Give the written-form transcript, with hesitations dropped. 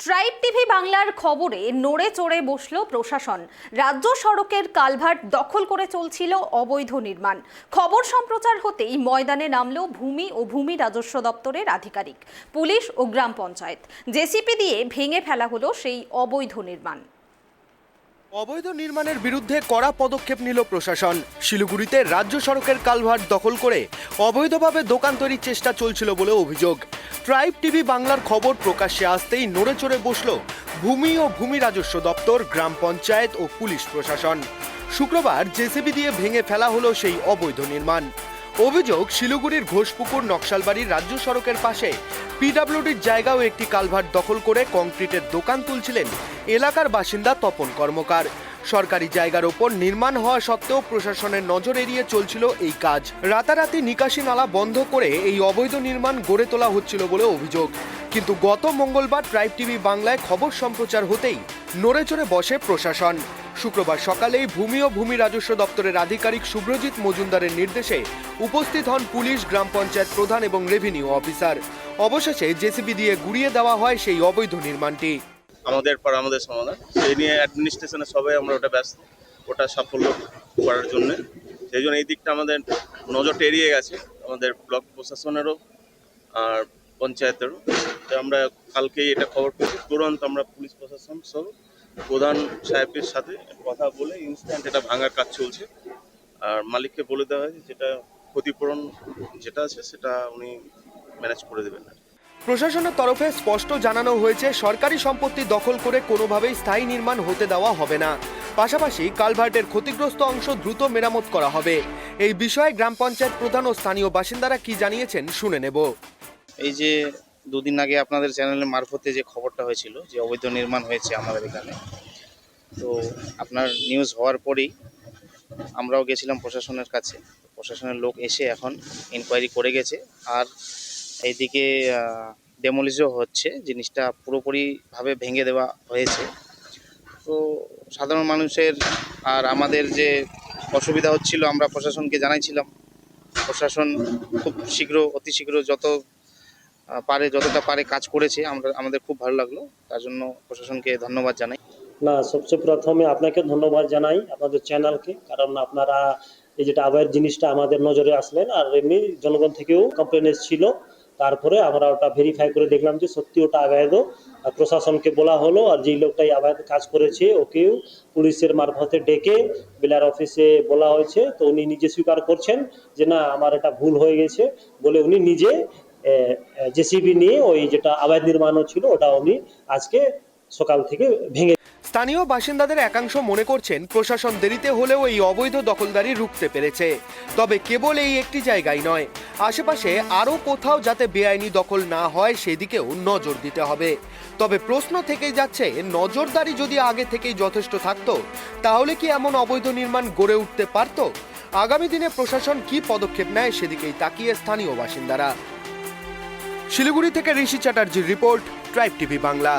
Tribe TV বাংলার খবরে নড়ে চড়ে বসল প্রশাসন। রাজ্য সড়কের কালভার্ট দখল করে চলছিল অবৈধ নির্মাণ। খবর সম্প্রচার হতেই ময়দানে নামল ভূমি ও ভূমি রাজস্ব দপ্তরের আধিকারিক, পুলিশ ও গ্রাম পঞ্চায়েত। জেসিপি দিয়ে ভেঙে ফেলা হলো সেই অবৈধ নির্মাণ। অবৈধ নির্মাণের বিরুদ্ধে কড়া পদক্ষেপ নিল প্রশাসন। শিলিগুড়িতে রাজ্য সড়কের কালভার্ট দখল করে অবৈধভাবে দোকান তৈরির চেষ্টা চলছিল বলে অভিযোগ। ট্রাইব টিভি বাংলার খবর প্রকাশ্যে আসতেই নড়ে চড়ে বসল ভূমি ও ভূমি রাজস্ব দপ্তর, গ্রাম পঞ্চায়েত ও পুলিশ প্রশাসন। শুক্রবার জেসিবি দিয়ে ভেঙে ফেলা হলো সেই অবৈধ নির্মাণ। অভিযোগ, শিলিগুড়ির ঘোষপুকুর নকশালবাড়ির রাজ্য সড়কের পাশে পিডব্লিউডির জায়গাও একটি কালভার্ট দখল করে কংক্রিটের দোকান তুলছিলেন এলাকার বাসিন্দা তপন কর্মকার। সরকারি জায়গার ওপর নির্মাণ হওয়া সত্ত্বেও প্রশাসনের নজর এড়িয়ে চলছিল এই কাজ। রাতারাতি নিকাশি নালা বন্ধ করে এই অবৈধ নির্মাণ গড়ে তোলা হচ্ছিল বলে অভিযোগ। কিন্তু গত মঙ্গলবার ট্রাইব টিভি বাংলায় খবর সম্প্রচার হতেই নড়ে চড়ে বসে প্রশাসন। শুক্রবার সকালেই ভূমি ও ভূমি রাজস্ব দপ্তরের আধিকারিক শুভ্রজিৎ মজুমদারের নির্দেশে উপস্থিত হন পুলিশ, গ্রাম পঞ্চায়েত প্রধান এবং রেভিনিউ অফিসার। অবশেষে জেসিবি দিয়ে গুড়িয়ে দেওয়া হয় সেই অবৈধ নির্মাণটি। আমাদের পর আমাদের সমাধান, সেই নিয়ে অ্যাডমিনিস্ট্রেশনে সবাই আমরা ওটা সাফল্য করার জন্য, সেই জন্য এই দিকটা আমাদের নজরটা এড়িয়ে গেছে, আমাদের ব্লক প্রশাসনেরও আর পঞ্চায়েতেরও। আমরা কালকেই এটা খবর পেয়েছি, তুরন্ত আমরা পুলিশ প্রশাসন সহ প্রধান সাহেবের সাথে কথা বলে ইনস্ট্যান্ট এটা ভাঙার কাজ চলছে। আর মালিককে বলে দেওয়া হয়েছে যেটা ক্ষতিপূরণ যেটা আছে সেটা উনি ম্যানেজ করে দেবেন। প্রশাসনের তরফে স্পষ্ট জানানো হয়েছে, সরকারি সম্পত্তি দখল করে কোনোভাবেই স্থায়ী নির্মাণ হতে দেওয়া হবে না। পাশাপাশি কালভার্টের ক্ষতিগ্রস্ত অংশ দ্রুত মেরামত করা হবে। এই বিষয়ে গ্রাম পঞ্চায়েত প্রধান ও স্থানীয় বাসিন্দারা কি জানিয়েছেন শুনে নেব। এই যে দুদিন আগে আপনাদের চ্যানেলের মারফতে যে খবরটা হয়েছিল যে অবৈধ নির্মাণ হয়েছে আমাদের এখানে, তো আপনার নিউজ হওয়ার পরেই আমরাও গেছিলাম প্রশাসনের কাছে। প্রশাসনের লোক এসে এখন ইনকোয়ারি করে গেছে, আর এইদিকে ডেমোলিশও হচ্ছে, জিনিসটা পুরোপুরিভাবে ভেঙে দেওয়া হয়েছে। তো সাধারণ মানুষের আর আমাদের যে অসুবিধা হচ্ছিল আমরা প্রশাসনকে জানাইছিলাম। প্রশাসন খুব অতি শীঘ্র যতটা পারে কাজ করেছে, আমাদের খুব ভালো লাগলো। তার জন্য প্রশাসনকে ধন্যবাদ জানাই। না, সবচেয়ে প্রথমে আপনাকে ধন্যবাদ জানাই, আপনাদের চ্যানেলকে, কারণ আপনারা এই যেটা আবহাওয়ার জিনিসটা আমাদের নজরে আসলেন। আর এমনি জনগণ থেকেও কমপ্লেন এসেছিল, তারপরে আমরা ওটা ভেরিফাই করে দেখলাম যে সত্যি ওটা অবৈধ। প্রশাসনকে বলা হলো, আর যেই লোকটাই অবৈধ কাজ করেছে ওকেও পুলিশের মারফতে ডেকে বিলার অফিসে বলা হয়েছে। তো উনি নিজে স্বীকার করছেন যে না, আমার এটা ভুল হয়ে গেছে বলে উনি নিজে জেসিবি নিয়ে ওই যেটা অবৈধ নির্মাণ ছিল ওটা উনি আজকে সকাল থেকে ভেঙে। স্থানীয় বাসিন্দাদের একাংশ মনে করছেন, প্রশাসন দেরিতে হলেও এই অবৈধ দখলদারি রুখতে পেরেছে। তবে কেবল এই একটি জায়গায় নয়, আশেপাশে আরও কোথাও যাতে বেআইনি দখল না হয় সেদিকেও নজর দিতে হবে। তবে প্রশ্ন থেকেই যাচ্ছে, নজরদারি যদি আগে থেকেই যথেষ্ট থাকতো তাহলে কি এমন অবৈধ নির্মাণ গড়ে উঠতে পারত? আগামী দিনে প্রশাসন কি পদক্ষেপ নেয় সেদিকেই তাকিয়ে স্থানীয় বাসিন্দারা। শিলিগুড়ি থেকে ঋষি চ্যাটার্জির রিপোর্ট, ট্রাইব টিভি বাংলা।